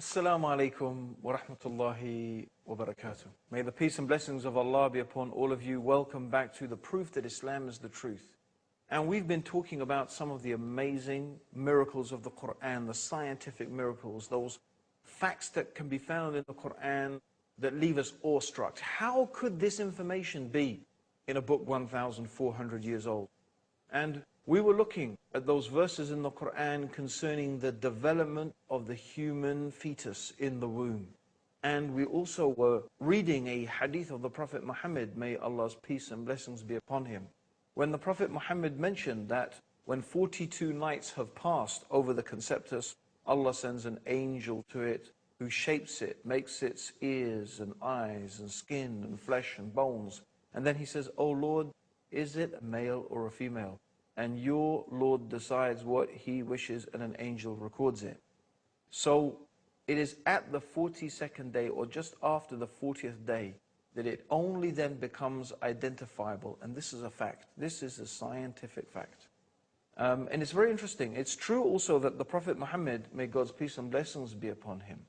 Assalamu alaikum wa rahmatullahi wa barakatuh. May the peace and blessings of Allah be upon all of you. Welcome back to the proof that Islam is the truth. And we've been talking about some of the amazing miracles of the Quran, the scientific miracles, those facts that can be found in the Quran that leave us awestruck. How could this information be in a book 1,400 years old? And we were looking at those verses in the Quran concerning the development of the human fetus in the womb. And we also were reading a hadith of the Prophet Muhammad, may Allah's peace and blessings be upon him, when the Prophet Muhammad mentioned that when 42 nights have passed over the conceptus, Allah sends an angel to it who shapes it, makes its ears and eyes and skin and flesh and bones. And then he says, "O Lord, is it a male or a female? And your Lord decides what he wishes and an angel records it." So it is at the 42nd day or just after the 40th day that it only then becomes identifiable. And this is a fact. This is a scientific fact. And it's very interesting. It's true also that the Prophet Muhammad, may God's peace and blessings be upon him,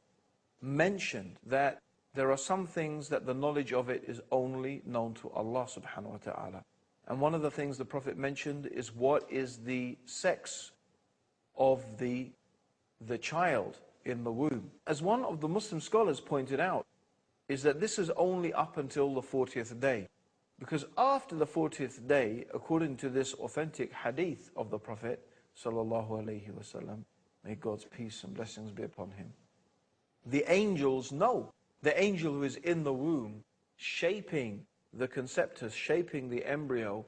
mentioned that there are some things that the knowledge of it is only known to Allah subhanahu wa ta'ala. And one of the things the Prophet mentioned is what is the sex of the child in the womb. As one of the Muslim scholars pointed out, is that this is only up until the 40th day. Because after the 40th day, according to this authentic hadith of the Prophet sallallahu alaihi wasallam, may God's peace and blessings be upon him, the angels know. The angel who is in the womb, shaping the conceptus, shaping the embryo,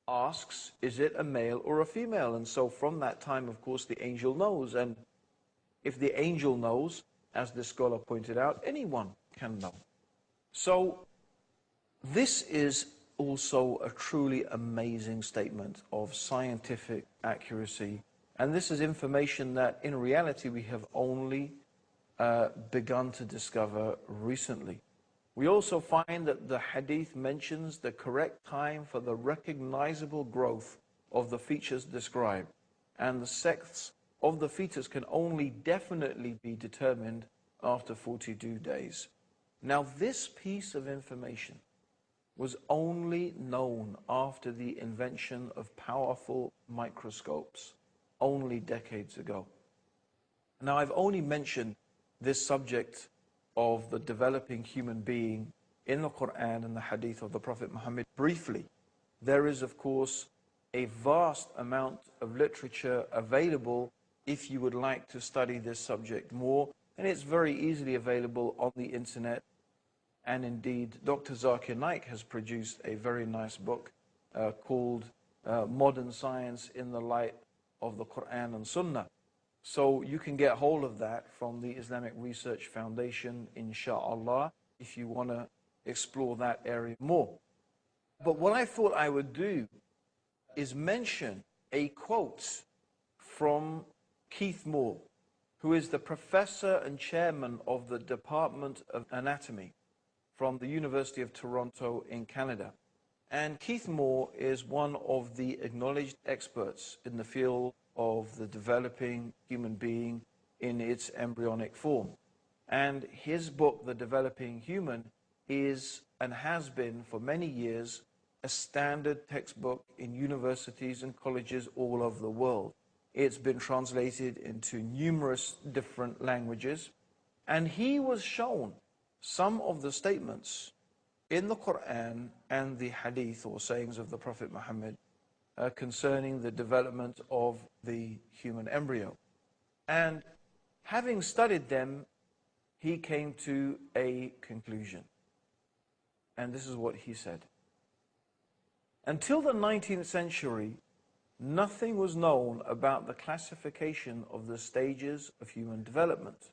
asks, is it a male or a female? And so from that time, of course, the angel knows. And if the angel knows, as the scholar pointed out, anyone can know. So this is also a truly amazing statement of scientific accuracy. And this is information that in reality we have only begun to discover recently. We also find that the hadith mentions the correct time for the recognizable growth of the features described, and the sex of the fetus can only definitely be determined after 42 days. Now, this piece of information was only known after the invention of powerful microscopes, only decades ago. Now, I've only mentioned this subject of the developing human being in the Quran and the hadith of the Prophet Muhammad briefly. There is, of course, a vast amount of literature available if you would like to study this subject more, and it's very easily available on the internet. And indeed, Dr. Zakir Naik has produced a very nice book called Modern Science in the Light of the Quran and Sunnah. So you can get hold of that from the Islamic Research Foundation, inshallah, if you want to explore that area more. But what I thought I would do is mention a quote from Keith Moore, who is the professor and chairman of the Department of Anatomy from the University of Toronto in Canada. And Keith Moore is one of the acknowledged experts in the field of the developing human being in its embryonic form. And his book, The Developing Human, is and has been for many years a standard textbook in universities and colleges all over the world. It's been translated into numerous different languages, and he was shown some of the statements in the Quran and the hadith or sayings of the Prophet Muhammad concerning the development of the human embryo. And having studied them, he came to a conclusion. And this is what he said. Until the 19th century, nothing was known about the classification of the stages of human development.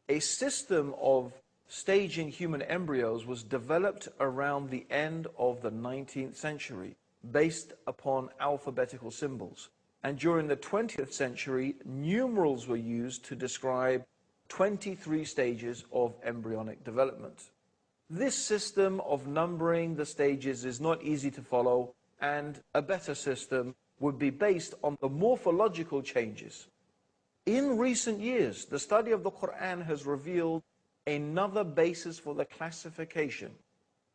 A system of staging human embryos was developed around the end of the 19th century based upon alphabetical symbols. And during the 20th century, numerals were used to describe 23 stages of embryonic development. This system of numbering the stages is not easy to follow, and a better system would be based on the morphological changes In recent years, the study of the Quran has revealed another basis for the classification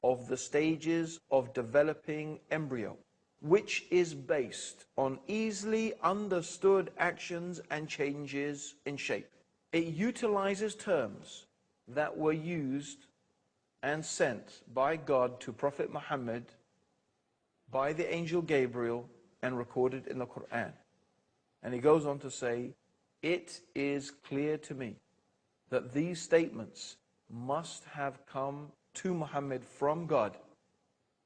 of the stages of developing embryo, which is based on easily understood actions and changes in shape. It utilizes terms that were used and sent by God to Prophet Muhammad by the angel Gabriel and recorded in the Quran. And he goes on to say, it is clear to me that these statements must have come to Muhammad from God,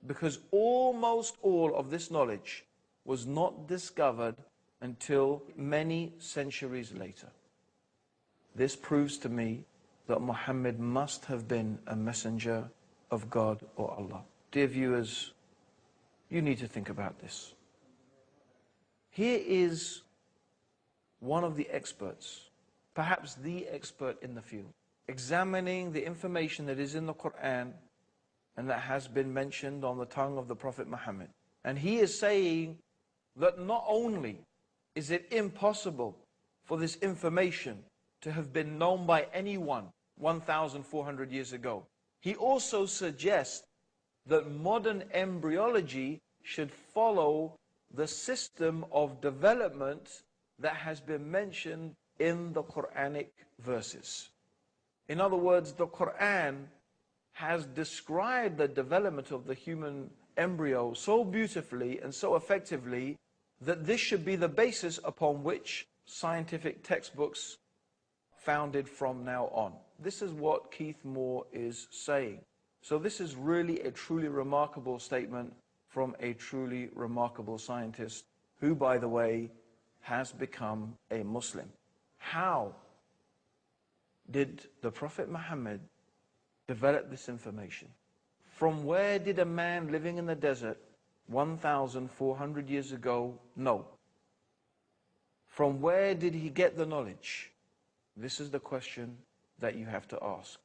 because almost all of this knowledge was not discovered until many centuries later. This proves to me that Muhammad must have been a messenger of God or Allah. Dear viewers, you need to think about this. Here is one of the experts, perhaps the expert in the field, examining the information that is in the Quran and that has been mentioned on the tongue of the Prophet Muhammad. And he is saying that not only is it impossible for this information to have been known by anyone 1,400 years ago, he also suggests that modern embryology should follow the system of development that has been mentioned in the Quranic verses. In other words, the Quran has described the development of the human embryo so beautifully and so effectively that this should be the basis upon which scientific textbooks founded from now on. This is what Keith Moore is saying. So this is really a truly remarkable statement from a truly remarkable scientist who, by the way, has become a Muslim. How did the Prophet Muhammad develop this information? From where did a man living in the desert 1,400 years ago know? From where did he get the knowledge? This is the question that you have to ask.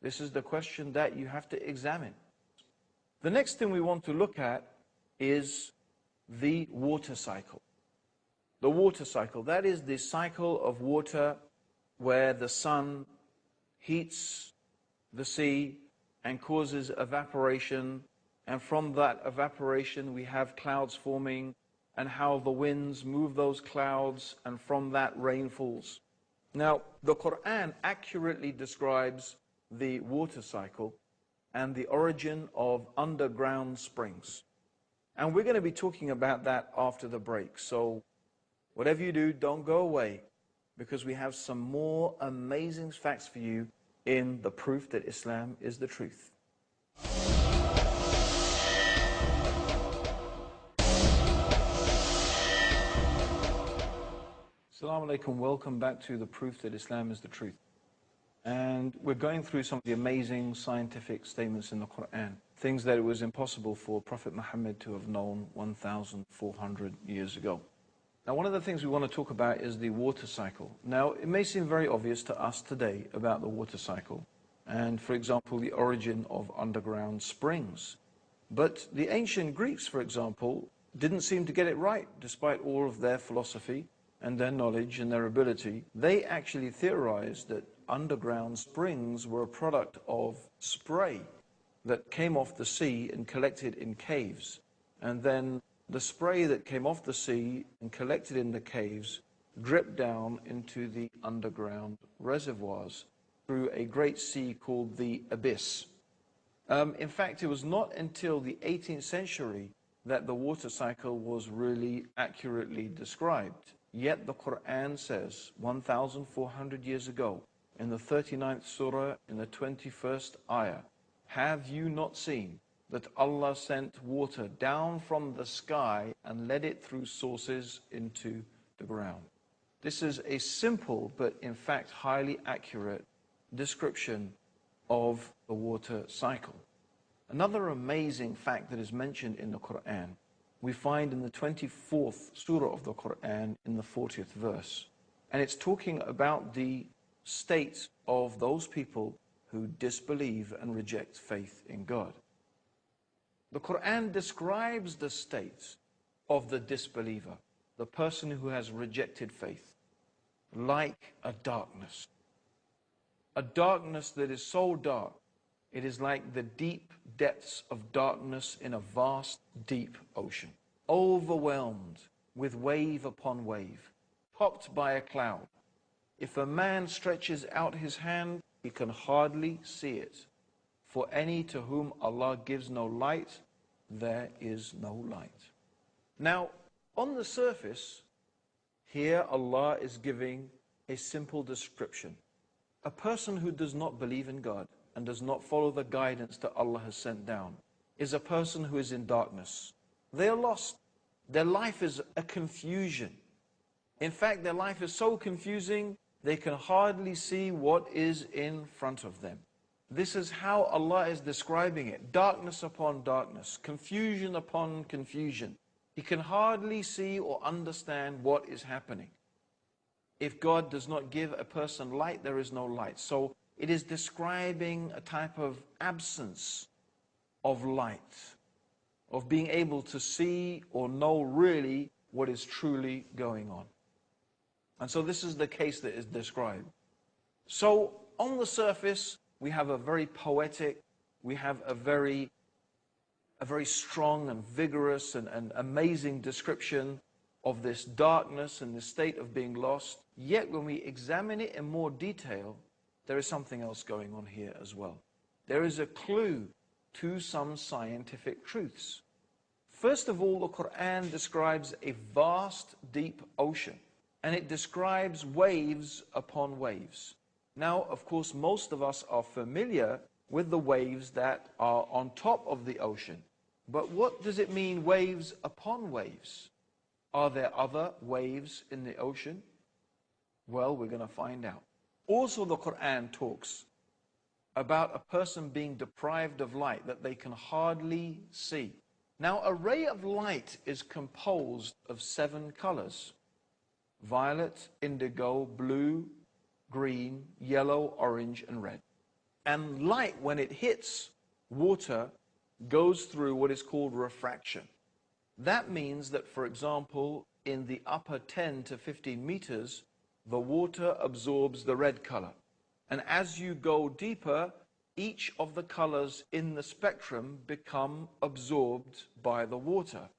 This is the question that you have to examine. The next thing we want to look at is the water cycle. The water cycle, that is the cycle of water where the sun heats the sea and causes evaporation, and from that evaporation we have clouds forming, and how the winds move those clouds, and from that rain falls. Now, the Quran accurately describes the water cycle and the origin of underground springs. And we're going to be talking about that after the break. So whatever you do, don't go away, because we have some more amazing facts for you in the proof that Islam is the truth. Assalamu alaikum, welcome back to the proof that Islam is the truth. And we're going through some of the amazing scientific statements in the Quran, things that it was impossible for Prophet Muhammad to have known 1,400 years ago. Now, one of the things we want to talk about is the water cycle. Now, it may seem very obvious to us today about the water cycle, and for example, the origin of underground springs. But the ancient Greeks, for example, didn't seem to get it right, despite all of their philosophy and their knowledge and their ability. They actually theorized that underground springs were a product of spray that came off the sea and collected in caves. And then the spray that came off the sea and collected in the caves dripped down into the underground reservoirs through a great sea called the Abyss. In fact, it was not until the 18th century that the water cycle was really accurately described. Yet the Quran says 1,400 years ago, in the 39th surah, in the 21st ayah, have you not seen that Allah sent water down from the sky and led it through sources into the ground? This is a simple but in fact highly accurate description of the water cycle. Another amazing fact that is mentioned in the Quran, we find in the 24th surah of the Quran in the 40th verse. And it's talking about the state of those people who disbelieve and reject faith in God. The Quran describes the state of the disbeliever, the person who has rejected faith. like a darkness. A darkness that is so dark, it is like the deep depths of darkness in a vast, deep ocean, overwhelmed with wave upon wave, topped by a cloud. If a man stretches out his hand, he can hardly see it. For any to whom Allah gives no light, there is no light. Now, on the surface, here Allah is giving a simple description. A person who does not believe in God and does not follow the guidance that Allah has sent down is a person who is in darkness. They are lost. Their life is a confusion. In fact, their life is so confusing, they can hardly see what is in front of them. This is how Allah is describing it. Darkness upon darkness, confusion upon confusion. He can hardly see or understand what is happening. If God does not give a person light, there is no light. So it is describing a type of absence of light, of being able to see or know really what is truly going on. And so this is the case that is described. So on the surface, we have a very poetic, we have a very strong and vigorous and amazing description of this darkness and this state of being lost. Yet when we examine it in more detail, there is something else going on here as well. There is a clue to some scientific truths. First of all, the Quran describes a vast, deep ocean, and it describes waves upon waves. Now, of course, most of us are familiar with the waves that are on top of the ocean. But what does it mean, waves upon waves? Are there other waves in the ocean? Well, we're going to find out. Also, the Quran talks about a person being deprived of light, that they can hardly see. Now, a ray of light is composed of 7 colors: violet, indigo, blue, green, yellow, orange, and red. And light, when it hits water, goes through what is called refraction. That means that, for example, in the upper 10 to 15 meters, the water absorbs the red color. And as you go deeper, each of the colors in the spectrum become absorbed by the water,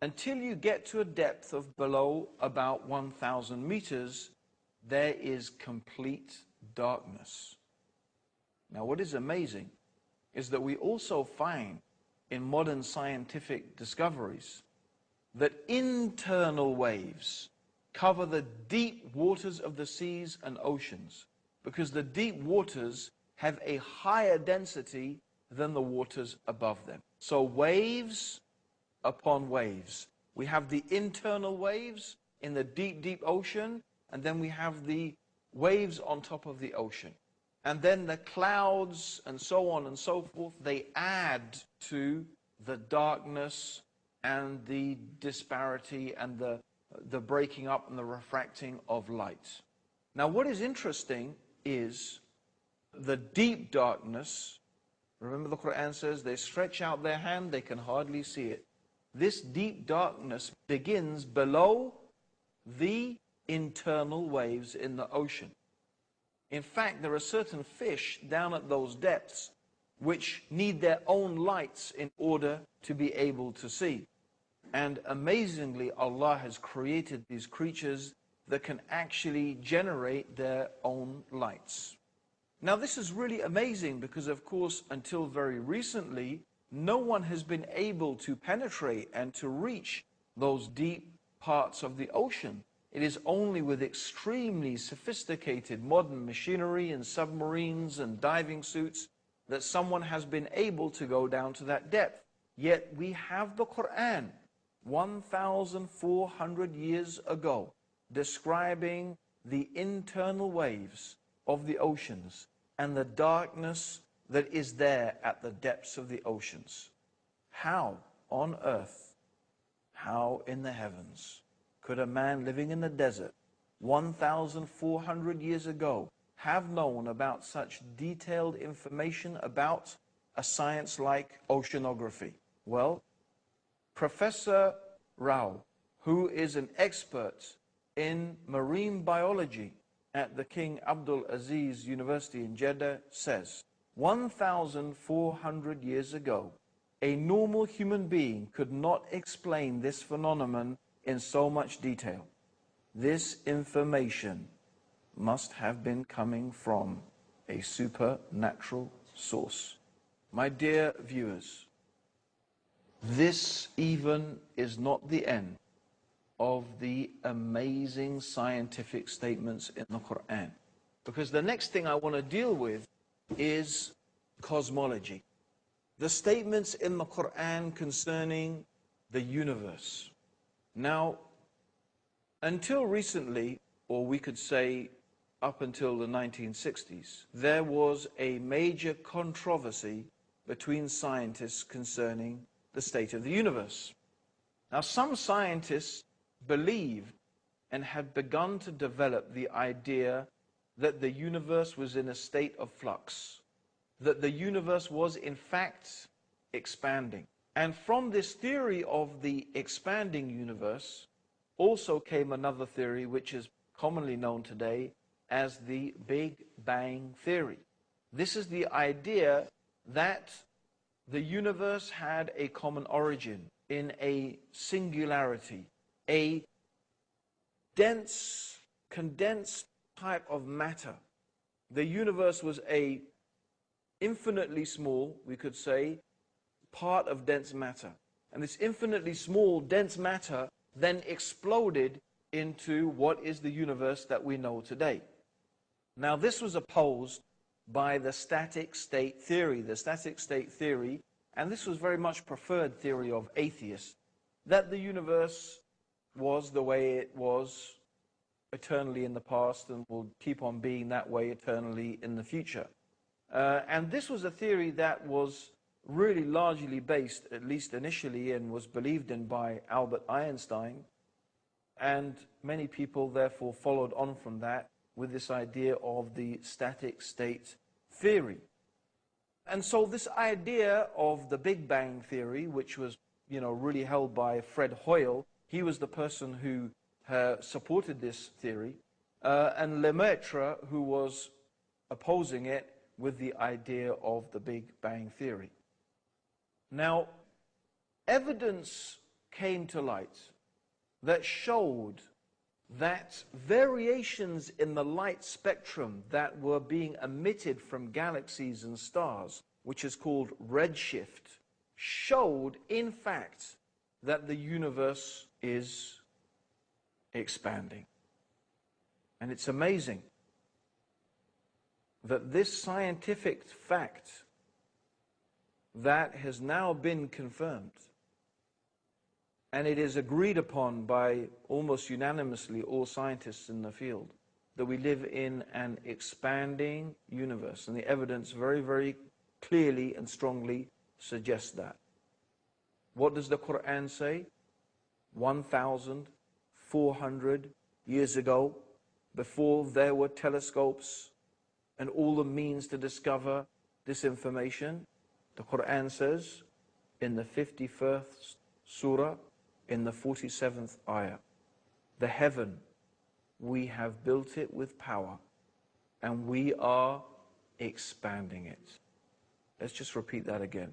until you get to a depth of below about 1,000 meters, there is complete darkness. Now, what is amazing is that we also find in modern scientific discoveries that internal waves cover the deep waters of the seas and oceans, because the deep waters have a higher density than the waters above them. So waves upon waves. We have the internal waves in the deep, deep ocean, and then we have the waves on top of the ocean. And then the clouds and so on and so forth, they add to the darkness and the disparity and the breaking up and the refracting of light. Now, what is interesting is the deep darkness. Remember, the Quran says they stretch out their hand, they can hardly see it. This deep darkness begins below the internal waves in the ocean. In fact, there are certain fish down at those depths which need their own lights in order to be able to see. And amazingly, Allah has created these creatures that can actually generate their own lights. Now, this is really amazing because, of course, until very recently, no one has been able to penetrate and to reach those deep parts of the ocean. It is only with extremely sophisticated modern machinery and submarines and diving suits that someone has been able to go down to that depth. Yet we have the Quran 1,400 years ago describing the internal waves of the oceans and the darkness that is there at the depths of the oceans. How on earth, how in the heavens could a man living in the desert 1,400 years ago have known about such detailed information about a science like oceanography? Well, Professor Rao, who is an expert in marine biology at the King Abdul Aziz University in Jeddah says, 1,400 years ago, a normal human being could not explain this phenomenon in so much detail. This information must have been coming from a supernatural source. My dear viewers, this even is not the end of the amazing scientific statements in the Quran. Because the next thing I want to deal with is cosmology. The statements in the Quran concerning the universe. Now, until recently, or we could say up until the 1960s, there was a major controversy between scientists concerning the state of the universe. Now, some scientists believed and had begun to develop the idea that the universe was in a state of flux, that the universe was in fact expanding. And from this theory of the expanding universe also came another theory which is commonly known today as the Big Bang Theory. This is the idea that the universe had a common origin in a singularity, a dense, condensed type of matter. The universe was a infinitely small, we could say, part of dense matter. And this infinitely small, dense matter then exploded into what is the universe that we know today. Now, this was opposed by the static state theory. The static state theory, and this was very much preferred theory of atheists, that the universe was the way it was eternally in the past and will keep on being that way eternally in the future. And this was a theory that was really largely based, at least initially, and was believed in by Albert Einstein. And many people therefore followed on from that with this idea of the static state theory. And so this idea of the Big Bang Theory, which was, really held by Fred Hoyle, he was the person who supported this theory, and Lemaitre, who was opposing it with the idea of the Big Bang Theory. Now, evidence came to light that showed that variations in the light spectrum that were being emitted from galaxies and stars, which is called redshift, showed, in fact, that the universe is expanding. And it's amazing that this scientific fact that has now been confirmed, and it is agreed upon by almost unanimously all scientists in the field, that we live in an expanding universe. And the evidence very, very clearly and strongly suggests that. What does the Quran say? 1,400 years ago, before there were telescopes and all the means to discover this information, the Quran says in the 51st surah, in the 47th ayah, the heaven, we have built it with power and we are expanding it. Let's just repeat that again.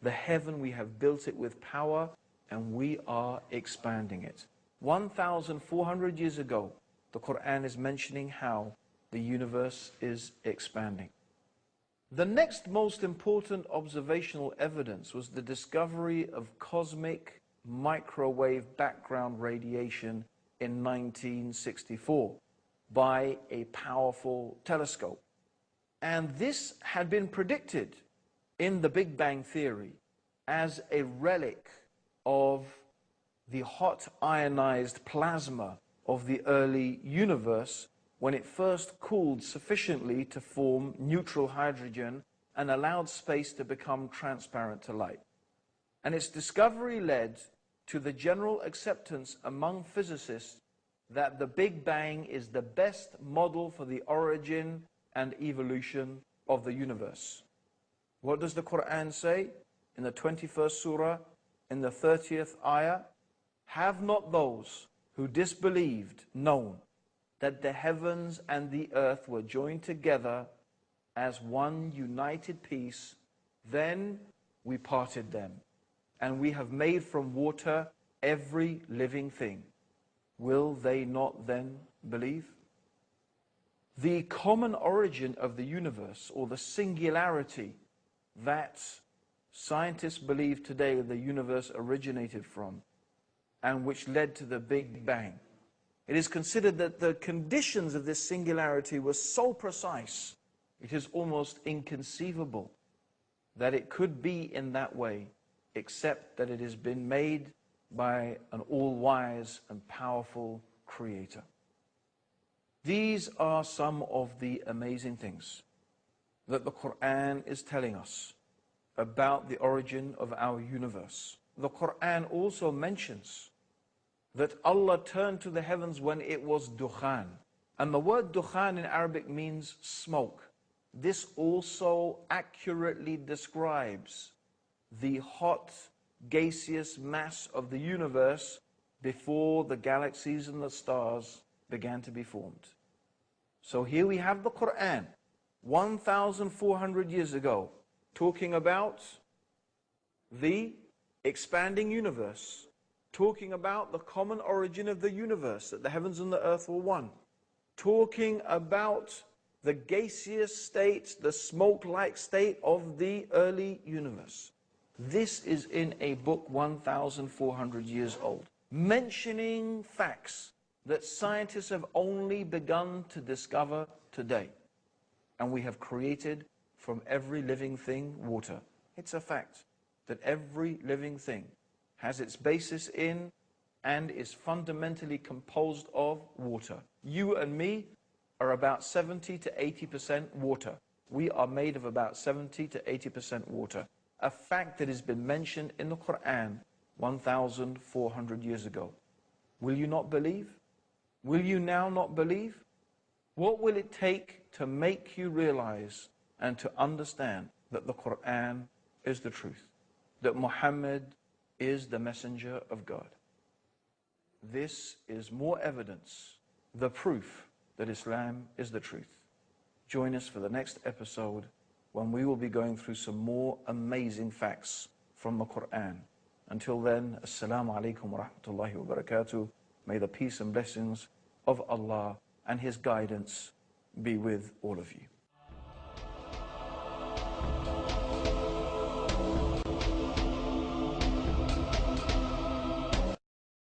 The heaven, we have built it with power and we are expanding it. 1,400 years ago, the Quran is mentioning how the universe is expanding. The next most important observational evidence was the discovery of cosmic microwave background radiation in 1964 by a powerful telescope. And this had been predicted in the Big Bang Theory as a relic of the hot ionized plasma of the early universe when it first cooled sufficiently to form neutral hydrogen and allowed space to become transparent to light. And its discovery led to the general acceptance among physicists that the Big Bang is the best model for the origin and evolution of the universe. What does the Quran say in the 21st surah, in the 30th ayah? Have not those who disbelieved known that the heavens and the earth were joined together as one united piece, then we parted them, and we have made from water every living thing. Will they not then believe? The common origin of the universe, or the singularity that scientists believe today the universe originated from, and which led to the Big Bang. It is considered that the conditions of this singularity were so precise, it is almost inconceivable that it could be in that way, except that it has been made by an all-wise and powerful creator. These are some of the amazing things that the Quran is telling us about the origin of our universe. The Quran also mentions that Allah turned to the heavens when it was dukhan. And the word dukhan in Arabic means smoke. This also accurately describes the hot, gaseous mass of the universe before the galaxies and the stars began to be formed. So here we have the Quran, 1,400 years ago, talking about the expanding universe, talking about the common origin of the universe, that the heavens and the earth were one, talking about the gaseous state, the smoke-like state of the early universe. This is in a book 1,400 years old, mentioning facts that scientists have only begun to discover today. And we have created from every living thing water. It's a fact that every living thing has its basis in and is fundamentally composed of water. You and me are about 70 to 80% water. We are made of about 70 to 80% water. A fact that has been mentioned in the Quran 1,400 years ago. Will you not believe? Will you now not believe? What will it take to make you realize and to understand that the Quran is the truth? That Muhammad is the messenger of God? This is more evidence, the proof that Islam is the truth. Join us for the next episode when we will be going through some more amazing facts from the Quran. Until then, Assalamu alaikum wa rahmatullahi wa barakatuh. May the peace and blessings of Allah and His guidance be with all of you.